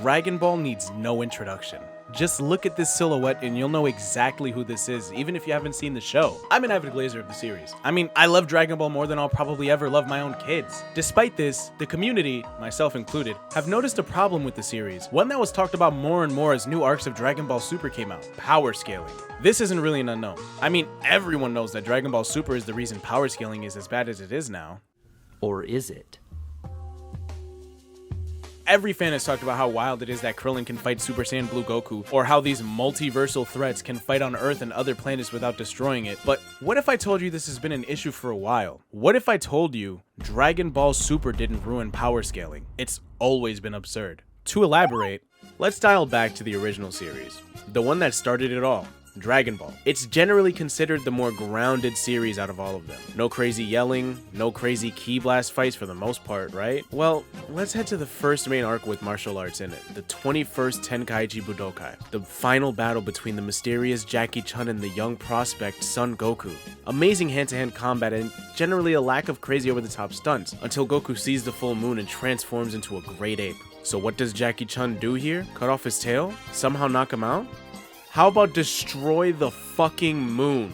Dragon Ball needs no introduction. Just look at this silhouette and you'll know exactly who this is, even if you haven't seen the show. I'm an avid glazer of the series. I mean, I love Dragon Ball more than I'll probably ever love my own kids. Despite this, the community, myself included, have noticed a problem with the series, one that was talked about more and more as new arcs of Dragon Ball Super came out: power scaling. This isn't really an unknown. I mean, everyone knows that Dragon Ball Super is the reason power scaling is as bad as it is now. Or is it? Every fan has talked about how wild it is that Krillin can fight Super Saiyan Blue Goku, or how these multiversal threats can fight on Earth and other planets without destroying it. But what if I told you this has been an issue for a while? What if I told you Dragon Ball Super didn't ruin power scaling? It's always been absurd. To elaborate, let's dial back to the original series, the one that started it all. Dragon Ball. It's generally considered the more grounded series out of all of them. No crazy yelling, no crazy ki blast fights for the most part, right? Well, let's head to the first main arc with martial arts in it, the 21st Tenkaichi Budokai, the final battle between the mysterious Jackie Chun and the young prospect Son Goku. Amazing hand-to-hand combat and generally a lack of crazy over-the-top stunts, until Goku sees the full moon and transforms into a great ape. So what does Jackie Chun do here? Cut off his tail? Somehow knock him out? How about destroy the fucking moon?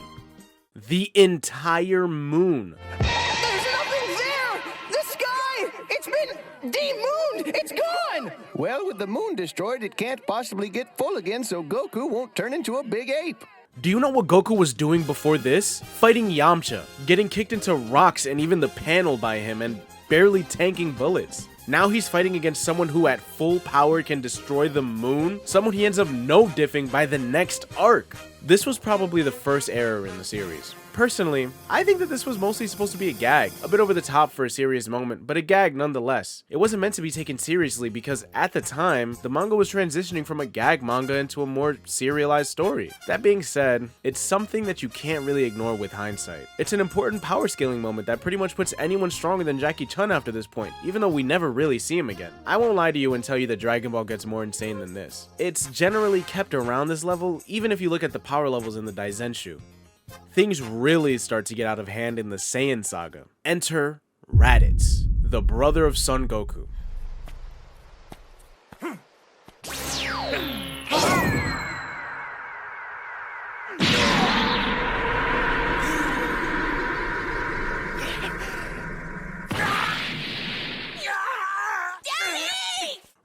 The entire moon. There's nothing there! The sky! It's been de-mooned! It's gone! Well, with the moon destroyed, it can't possibly get full again, so Goku won't turn into a big ape. Do you know what Goku was doing before this? Fighting Yamcha, getting kicked into rocks and even the panel by him, and barely tanking bullets. Now he's fighting against someone who at full power can destroy the moon, someone he ends up no-diffing by the next arc. This was probably the first error in the series. Personally, I think that this was mostly supposed to be a gag, a bit over the top for a serious moment, but a gag nonetheless. It wasn't meant to be taken seriously because at the time, the manga was transitioning from a gag manga into a more serialized story. That being said, it's something that you can't really ignore with hindsight. It's an important power scaling moment that pretty much puts anyone stronger than Jackie Chun after this point, even though we never really see him again. I won't lie to you and tell you that Dragon Ball gets more insane than this. It's generally kept around this level, even if you look at the power levels in the Daizenshu. Things really start to get out of hand in the Saiyan saga. Enter Raditz, the brother of Son Goku.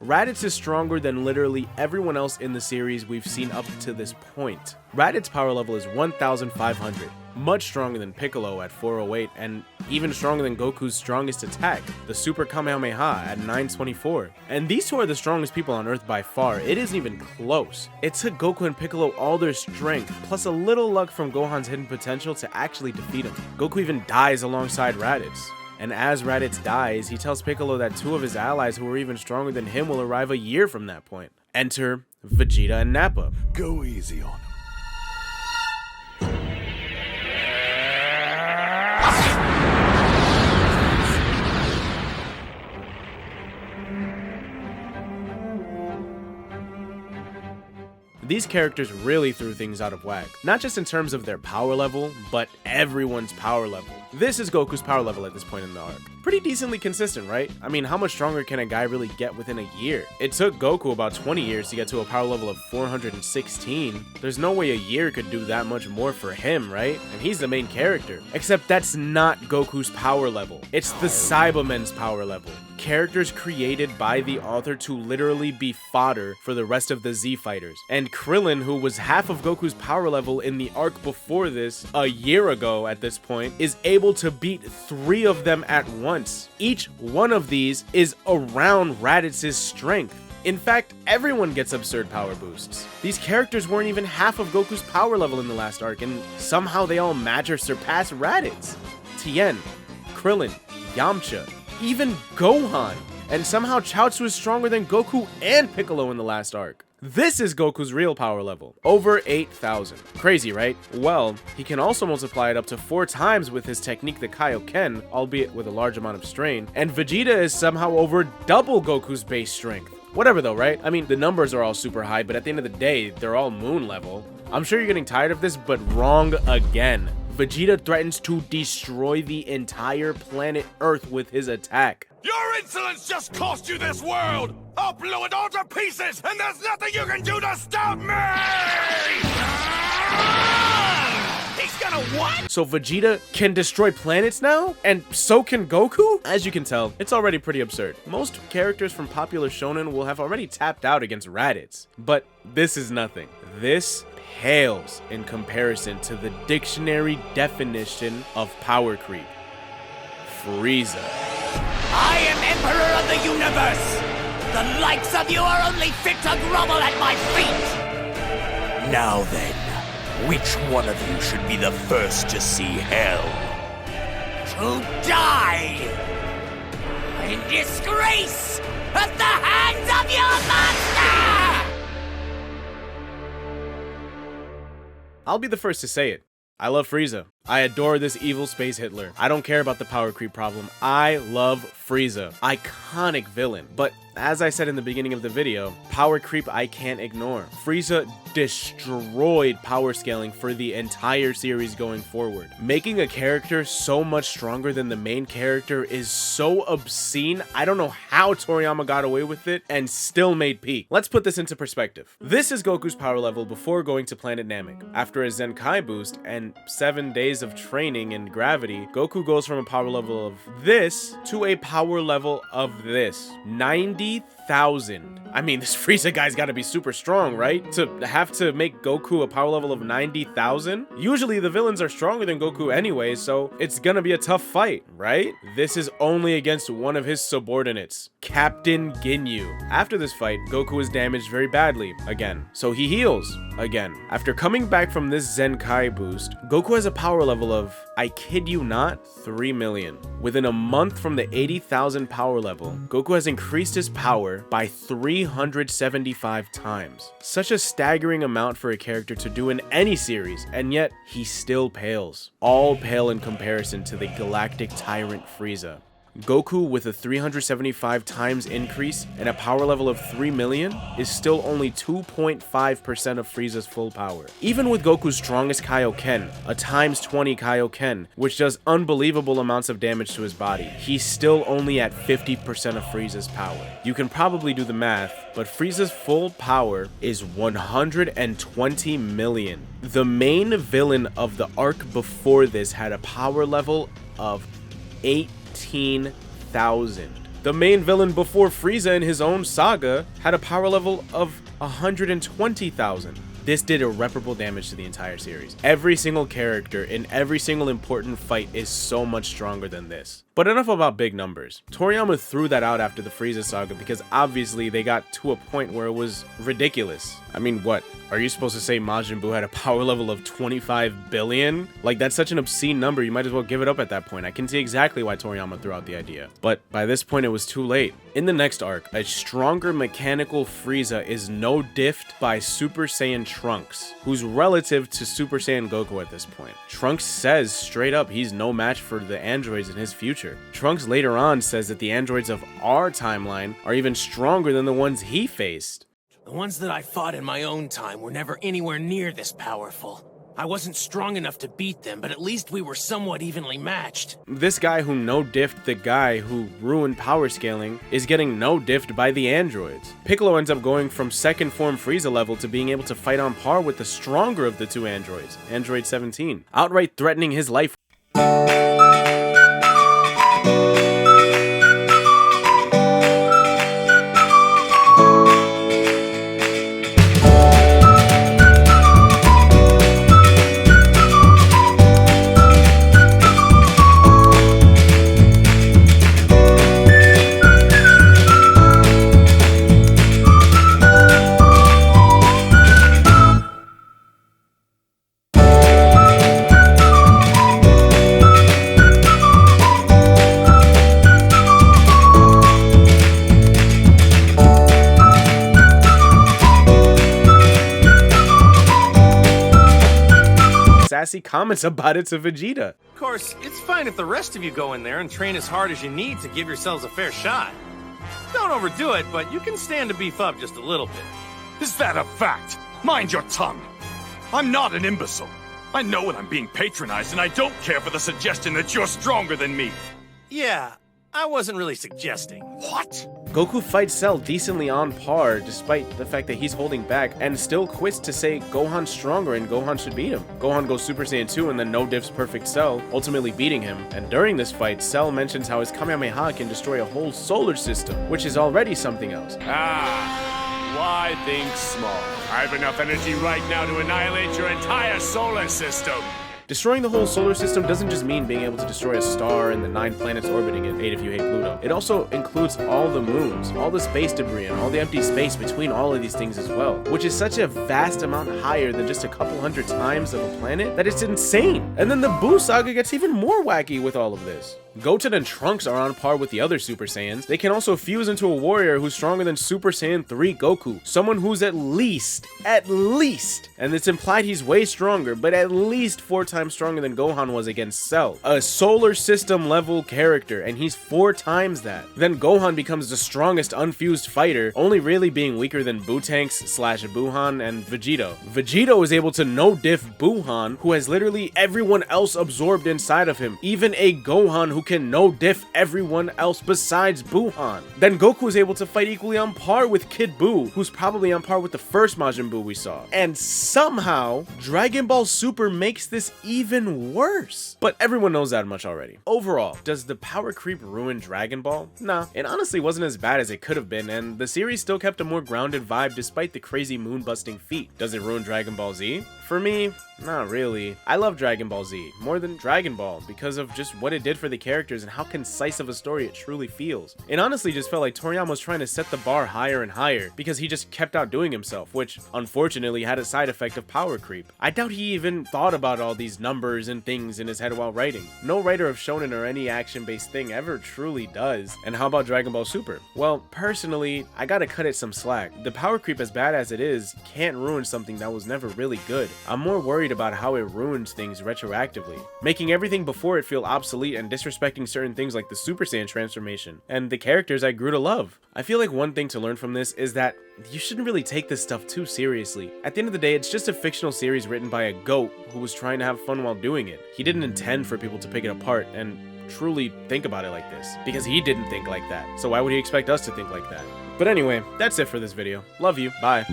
Raditz is stronger than literally everyone else in the series we've seen up to this point. Raditz's power level is 1500, much stronger than Piccolo at 408 and even stronger than Goku's strongest attack, the Super Kamehameha at 924. And these two are the strongest people on Earth by far. It isn't even close. It took Goku and Piccolo all their strength, plus a little luck from Gohan's hidden potential to actually defeat him. Goku even dies alongside Raditz. And as Raditz dies, he tells Piccolo that two of his allies who are even stronger than him will arrive a year from that point. Enter Vegeta and Nappa. Go easy on him. These characters really threw things out of whack, not just in terms of their power level, but everyone's power level. This is Goku's power level at this point in the arc. Pretty decently consistent, right? I mean, how much stronger can a guy really get within a year? It took Goku about 20 years to get to a power level of 416. There's no way a year could do that much more for him, right? And he's the main character. Except that's not Goku's power level. It's the Cybermen's power level. Characters created by the author to literally be fodder for the rest of the Z fighters. And Krillin, who was half of Goku's power level in the arc before this, a year ago at this point, is able to beat 3 of them at once. Each one of these is around Raditz's strength. In fact, everyone gets absurd power boosts. These characters weren't even half of Goku's power level in the last arc, and somehow they all match or surpass Raditz. Tien, Krillin, Yamcha, even Gohan. And somehow Chaozu is stronger than Goku and Piccolo in the last arc. This is Goku's real power level, over 8,000. Crazy, right? Well, he can also multiply it up to 4 times with his technique, the Kaioken, albeit with a large amount of strain, and Vegeta is somehow over double Goku's base strength. Whatever though, right? I mean, the numbers are all super high, but at the end of the day, they're all moon level. I'm sure you're getting tired of this, but wrong again. Vegeta threatens to destroy the entire planet Earth with his attack. Your insolence just cost you this world! I'll blow it all to pieces, and there's nothing you can do to stop me! He's gonna what? So Vegeta can destroy planets now? And so can Goku? As you can tell, it's already pretty absurd. Most characters from popular shonen will have already tapped out against Raditz. But this is nothing. This pales in comparison to the dictionary definition of power creep. Frieza. I am Emperor of the Universe! The likes of you are only fit to grovel at my feet! Now then, which one of you should be the first to see hell? To die! In disgrace! At the hands of your master! I'll be the first to say it. I love Frieza. I adore this evil space Hitler. I don't care about the power creep problem. I love Frieza. Iconic villain. But as I said in the beginning of the video, power creep I can't ignore. Frieza destroyed power scaling for the entire series going forward. Making a character so much stronger than the main character is so obscene. I don't know how Toriyama got away with it and still made peak. Let's put this into perspective. This is Goku's power level before going to Planet Namek. After a Zenkai boost and 7 days of training in gravity, Goku goes from a power level of this to a power level of this. 90,000. I mean, this Frieza guy's gotta be super strong, right? To have to make Goku a power level of 90,000? Usually the villains are stronger than Goku anyway, so it's gonna be a tough fight, right? This is only against one of his subordinates, Captain Ginyu. After this fight, Goku is damaged very badly again, so he heals again. After coming back from this Zenkai boost, Goku has a power level of, I kid you not, 3 million. Within a month from the 80,000 power level, Goku has increased his power by 375 times. Such a staggering amount for a character to do in any series, and yet he still pales. All pale in comparison to the galactic tyrant Frieza. Goku, with a 375 times increase and a power level of 3 million, is still only 2.5% of Frieza's full power. Even with Goku's strongest Kaioken, a times 20 Kaioken, which does unbelievable amounts of damage to his body, he's still only at 50% of Frieza's power. You can probably do the math, but Frieza's full power is 120 million. The main villain of the arc before this had a power level of 18,000. The main villain before Frieza in his own saga had a power level of 120,000. This did irreparable damage to the entire series. Every single character in every single important fight is so much stronger than this. But enough about big numbers. Toriyama threw that out after the Frieza saga because obviously they got to a point where it was ridiculous. I mean, what? Are you supposed to say Majin Buu had a power level of 25 billion? Like, that's such an obscene number, you might as well give it up at that point. I can see exactly why Toriyama threw out the idea. But by this point, it was too late. In the next arc, a stronger mechanical Frieza is no diffed by Super Saiyan Trunks, who's relative to Super Saiyan Goku at this point. Trunks says straight up he's no match for the androids in his future. Trunks later on says that the androids of our timeline are even stronger than the ones he faced. The ones that I fought in my own time were never anywhere near this powerful. I wasn't strong enough to beat them, but at least we were somewhat evenly matched. This guy who no-diffed the guy who ruined power scaling is getting no-diffed by the androids. Piccolo ends up going from second form Frieza level to being able to fight on par with the stronger of the two androids, Android 17, outright threatening his life. Sassy comments about it to Vegeta. Of course, it's fine if the rest of you go in there and train as hard as you need to give yourselves a fair shot. Don't overdo it, but you can stand to beef up just a little bit. Is that a fact? Mind your tongue. I'm not an imbecile. I know when I'm being patronized, and I don't care for the suggestion that you're stronger than me. Yeah, I wasn't really suggesting. What? Goku fights Cell decently on par, despite the fact that he's holding back, and still quits to say Gohan's stronger and Gohan should beat him. Gohan goes Super Saiyan 2 and then no diffs perfect Cell, ultimately beating him. And during this fight, Cell mentions how his Kamehameha can destroy a whole solar system, which is already something else. Why think small? I have enough energy right now to annihilate your entire solar system. Destroying the whole solar system doesn't just mean being able to destroy a star and the 9 planets orbiting it, 8 if you hate Pluto. It also includes all the moons, all the space debris, and all the empty space between all of these things as well, which is such a vast amount higher than just a couple hundred times of a planet that it's insane. And then the Buu saga gets even more wacky with all of this. Goten and Trunks are on par with the other Super Saiyans. They can also fuse into a warrior who's stronger than Super Saiyan 3 Goku. Someone who's at least, and it's implied he's way stronger, but at least 4 times stronger than Gohan was against Cell. A solar system level character, and he's 4 times that. Then Gohan becomes the strongest unfused fighter, only really being weaker than Bootanks / Buhan and Vegito. Vegito is able to no-diff Buhan, who has literally everyone else absorbed inside of him, even a Gohan who can no-diff everyone else besides Buhan. Then Goku is able to fight equally on par with Kid Buu, who's probably on par with the first Majin Buu we saw. And somehow, Dragon Ball Super makes this even worse. But everyone knows that much already. Overall, does the power creep ruin Dragon Ball? Nah, it honestly wasn't as bad as it could have been, and the series still kept a more grounded vibe despite the crazy moon-busting feat. Does it ruin Dragon Ball Z? For me, not really. I love Dragon Ball Z more than Dragon Ball because of just what it did for the characters and how concise of a story it truly feels. It honestly just felt like Toriyama was trying to set the bar higher and higher because he just kept outdoing himself, which unfortunately had a side effect of power creep. I doubt he even thought about all these numbers and things in his head while writing. No writer of shonen or any action-based thing ever truly does. And how about Dragon Ball Super? Well, personally, I gotta cut it some slack. The power creep, as bad as it is, can't ruin something that was never really good. I'm more worried about how it ruins things retroactively, making everything before it feel obsolete and disrespecting certain things like the Super Saiyan transformation and the characters I grew to love. I feel like one thing to learn from this is that you shouldn't really take this stuff too seriously. At the end of the day, it's just a fictional series written by a goat who was trying to have fun while doing it. He didn't intend for people to pick it apart and truly think about it like this, because he didn't think like that. So why would he expect us to think like that? But anyway, that's it for this video. Love you. Bye.